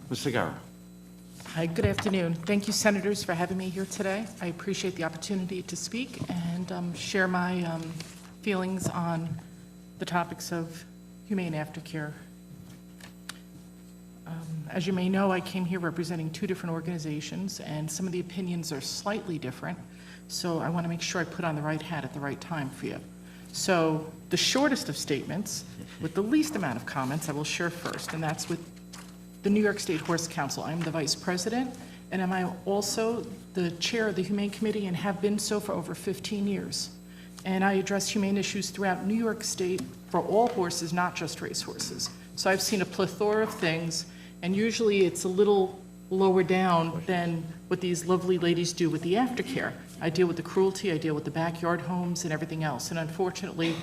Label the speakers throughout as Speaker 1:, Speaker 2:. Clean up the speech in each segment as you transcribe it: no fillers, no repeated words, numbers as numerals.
Speaker 1: Ms. Segarra.
Speaker 2: Hi, good afternoon. Thank you, Senators, for having me here today. I appreciate the opportunity to speak and share my feelings on the topics of humane aftercare. As you may know, I came here representing two different organizations, and some of the opinions are slightly different, so I want to make sure I put on the right hat at the right time for you. So the shortest of statements, with the least amount of comments, I will share first, and that's with the New York State Horse Council. I'm the vice president, and I'm also the chair of the Humane Committee and have been so for over 15 years. And I address humane issues throughout New York State for all horses, not just racehorses. So I've seen a plethora of things, and usually it's a little lower down than what these lovely ladies do with the aftercare. I deal with the cruelty, I deal with the backyard homes and everything else. And unfortunately,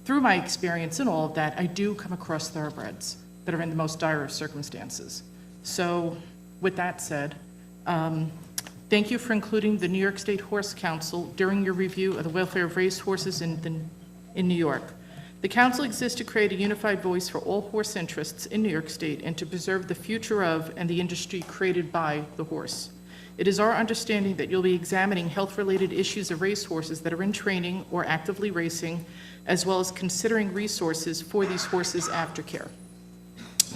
Speaker 2: through my experience in all of that, I do come across thoroughbreds that are in the most dire of circumstances. So with that said, thank you for including the New York State Horse Council during your review of the welfare of racehorses in New York. The council exists to create a unified voice for all horse interests in New York State and to preserve the future of and the industry created by the horse. It is our understanding that you'll be examining health-related issues of racehorses that are in training or actively racing, as well as considering resources for these horses' aftercare.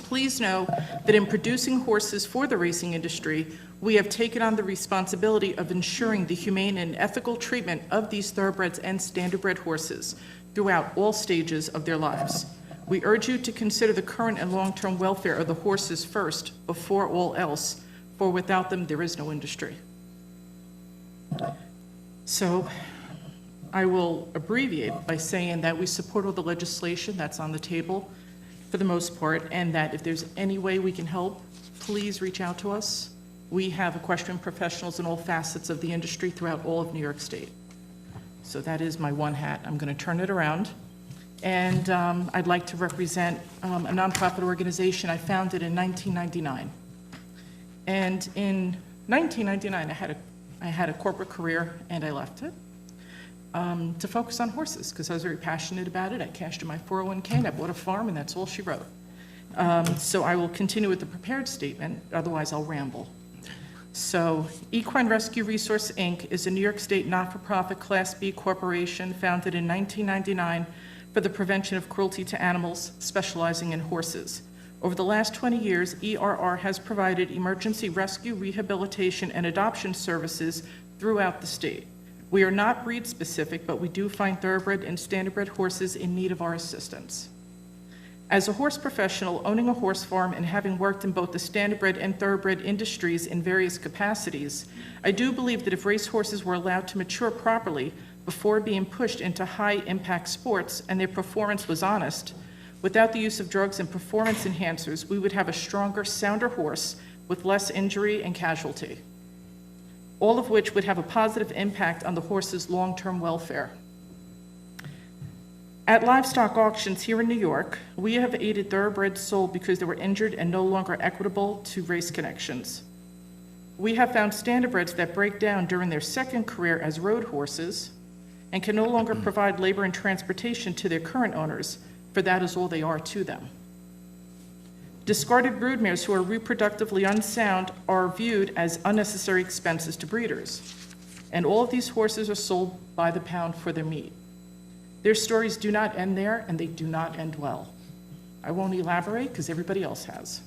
Speaker 2: Please know that in producing horses for the racing industry, we have taken on the responsibility of ensuring the humane and ethical treatment of these thoroughbreds and standardbred horses throughout all stages of their lives. We urge you to consider the current and long-term welfare of the horses first, before all else, for without them, there is no industry. So I will abbreviate by saying that we support all the legislation that's on the table for the most part, and that if there's any way we can help, please reach out to us. We have equestrian professionals in all facets of the industry throughout all of New York State. So that is my one hat. I'm going to turn it around. And I'd like to represent a nonprofit organization I founded in 1999. And in 1999, I had a corporate career, and I left it to focus on horses because I was very passionate about it. I cashed in my 401k, and I bought a farm, and that's all she wrote. So I will continue with the prepared statement, otherwise I'll ramble. So Equine Rescue Resource Inc. is a New York State not-for-profit Class B corporation founded in 1999 for the prevention of cruelty to animals, specializing in horses. Over the last 20 years, ERR has provided emergency rescue, rehabilitation, and adoption services throughout the state. We are not breed specific, but we do find thoroughbred and standardbred horses in need of our assistance. As a horse professional, owning a horse farm and having worked in both the standardbred and thoroughbred industries in various capacities, I do believe that if racehorses were allowed to mature properly before being pushed into high-impact sports and their performance was honest, without the use of drugs and performance enhancers, we would have a stronger, sounder horse with less injury and casualty, all of which would have a positive impact on the horse's long-term welfare. At livestock auctions here in New York, we have aided thoroughbreds sold because they were injured and no longer equitable to race connections. We have found standardbreds that break down during their second career as road horses and can no longer provide labor and transportation to their current owners, for that is all they are to them. Discarded broodmares who are reproductively unsound are viewed as unnecessary expenses to breeders, and all of these horses are sold by the pound for their meat. Their stories do not end there, and they do not end well. I won't elaborate because everybody else has.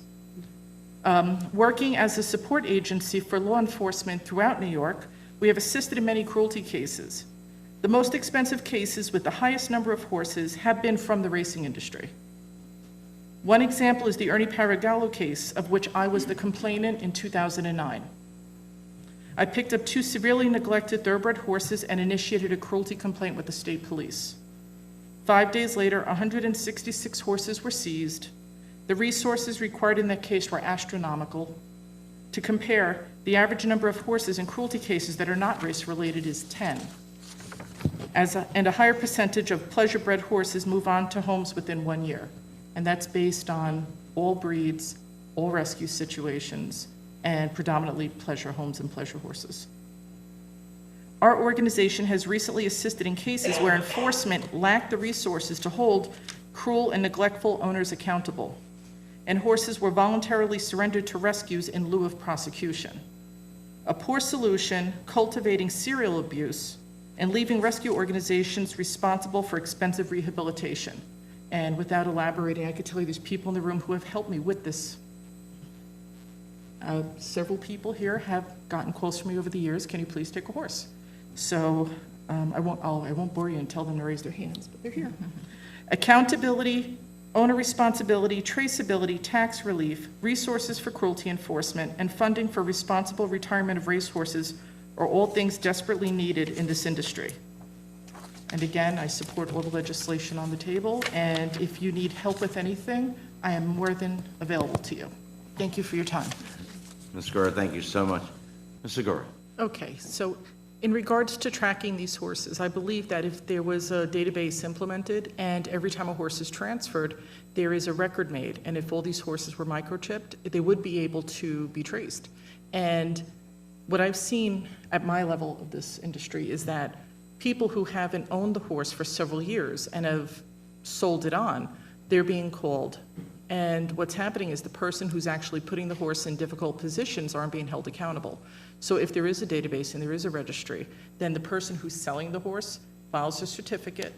Speaker 2: Working as a support agency for law enforcement throughout New York, we have assisted in many cruelty cases. The most expensive cases with the highest number of horses have been from the racing industry. One example is the Ernie Paragallo case, of which I was the complainant in 2009. I picked up two severely neglected thoroughbred horses and initiated a cruelty complaint with the state police. 5 days later, 166 horses were seized. The resources required in that case were astronomical. To compare, the average number of horses in cruelty cases that are not race-related is 10. And a higher percentage of pleasure-bred horses move on to homes within 1 year. And that's based on all breeds, all rescue situations, and predominantly pleasure homes and pleasure horses. Our organization has recently assisted in cases where enforcement lacked the resources to hold cruel and neglectful owners accountable. and horses were voluntarily surrendered to rescues in lieu of prosecution. A poor solution, cultivating serial abuse, and leaving rescue organizations responsible for expensive rehabilitation. And without elaborating, I could tell you there's people in the room who have helped me with this. Several people here have gotten calls from me over the years, can you please take a horse? So I won't bore you and tell them to raise their hands, but they're here. Accountability, owner responsibility, traceability, tax relief, resources for cruelty enforcement, and funding for responsible retirement of racehorses are all things desperately needed in this industry. And again, I support all the legislation on the table, and if you need help with anything, I am more than available to you. Thank you for your time.
Speaker 1: Ms. Segarra, thank you so much. Ms. Segarra.
Speaker 2: Okay, so in regards to tracking these horses, I believe that if there was a database implemented and every time a horse is transferred, there is a record made, and if all these horses were microchipped, they would be able to be traced. And what I've seen at my level of this industry is that people who haven't owned the horse for several years and have sold it on, they're being called. And what's happening is the person who's actually putting the horse in difficult positions aren't being held accountable. So if there is a database and there is a registry, then the person who's selling the horse files a certificate,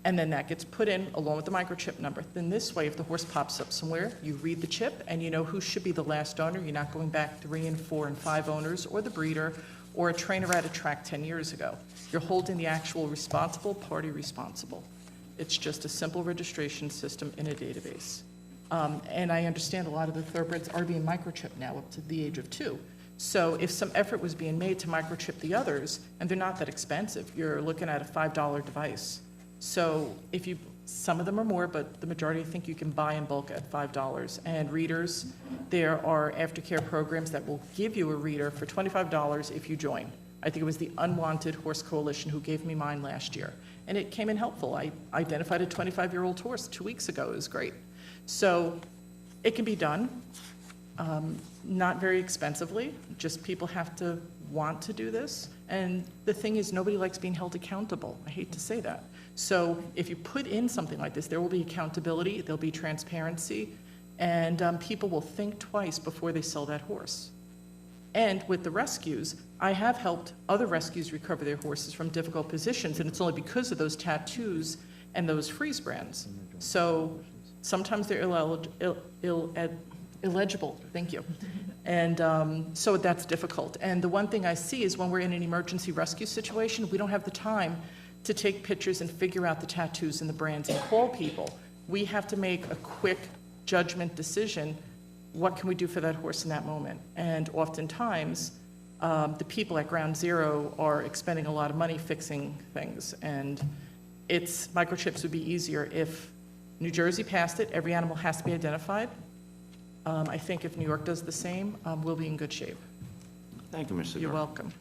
Speaker 2: and then that gets put in along with the microchip number. Then this way, if the horse pops up somewhere, you read the chip and you know who should be the last owner. You're not going back 3 and 4 and 5 owners, or the breeder, or a trainer at a track 10 years ago. You're holding the actual responsible party responsible. It's just a simple registration system in a database. And I understand a lot of the thoroughbreds are being microchipped now up to the age of 2. So if some effort was being made to microchip the others, and they're not that expensive, you're looking at a $5 device. So if you, some of them are more, but the majority I think you can buy in bulk at $5. And readers, there are aftercare programs that will give you a reader for $25 if you join. I think it was the Unwanted Horse Coalition who gave me mine last year. And it came in helpful. I identified a 25-year-old horse 2 weeks ago. It was great. So it can be done, not very expensively, just people have to want to do this. And the thing is, nobody likes being held accountable. I hate to say that. So if you put in something like this, there will be accountability, there'll be transparency, and people will think twice before they sell that horse. And with the rescues, I have helped other rescues recover their horses from difficult positions, and it's only because of those tattoos and those freeze brands. So sometimes they're illegible, thank you. And so that's difficult. And the one thing I see is when we're in an emergency rescue situation, we don't have the time to take pictures and figure out the tattoos and the brands and call people. We have to make a quick judgment decision. What can we do for that horse in that moment? And oftentimes, the people at ground zero are expending a lot of money fixing things. And microchips would be easier if New Jersey passed it. Every animal has to be identified. I think if New York does the same, we'll be in good shape.
Speaker 1: Thank you, Ms. Segarra.
Speaker 2: You're welcome.